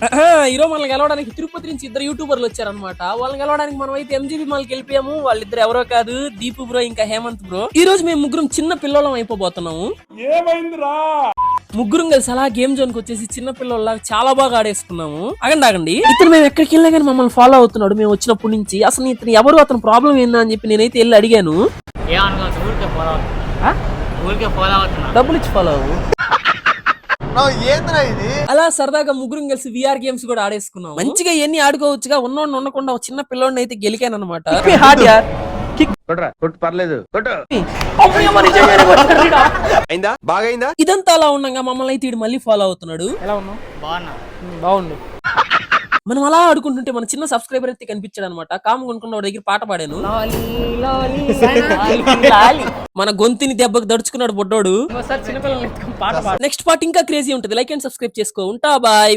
ఈరోజు మనల్ని గెలవడానికి తిరుపతి నుంచి ఇద్దరు యూట్యూబర్లు వచ్చారనమాట. వాళ్ళని గెలవడానికి మనం అయితే ఎంజీబీ మాల్కి వెళ్ళిపోయాము. వాళ్ళిద్దరు ఎవరో కాదు, దీపు బ్రో ఇంకా హేమంత్ బ్రో. ఈ రోజు మేము ముగ్గురం చిన్న పిల్లలం అయిపోబోతున్నాము. ఏమైందిరా? ముగ్గురం కలిసి అలా గేమ్ జోన్ కి వచ్చేసి చిన్న పిల్లల్లాగా చాలా బాగా ఆడేసుకున్నాము. ఆగండి ఇతను మేము ఎక్కడికి వెళ్ళా కానీ మమ్మల్ని ఫాలో అవుతున్నాడు మేము వచ్చినప్పటి నుంచి. అసలు ఇతను ఎవరు, అతను ప్రాబ్లం ఏందా అని చెప్పి నేనైతే వెళ్ళి అడిగాను. డబ్బులు ఇచ్చి ఫాలో అవ్వు. అలా సరదాగా ముగ్గురం కలిసి విఆర్ గేమ్స్ కూడా ఆడేసుకున్నాం. మంచిగా ఎన్ని ఆడుకోవచ్చుగా. ఉన్నోడిని ఉండకుండా ఒక చిన్న పిల్లోడిని అయితే గెలికాను అనమాట. ఇదంతా అలా ఉండగా మమ్మల్ని అయితే మళ్ళీ ఫాలో అవుతున్నాడు. ఎలా ఉన్నావు? బాగుండు. మనం అలా ఆడుకుంటుంటే మన చిన్న సబ్స్క్రైబర్ అయితే కనిపించాడు అనమాట. కాము కొనుక్కున్న వాడి దగ్గర పాట పాడాను. మన గొంతుని దెబ్బకు దడుచుకున్నాడు బొడ్డోడు. నెక్స్ట్ పార్ట్ ఇంకా క్రేజీ ఉంటుంది. లైక్ అండ్ సబ్స్క్రైబ్ చేసుకో. ఉంటా బాయ్.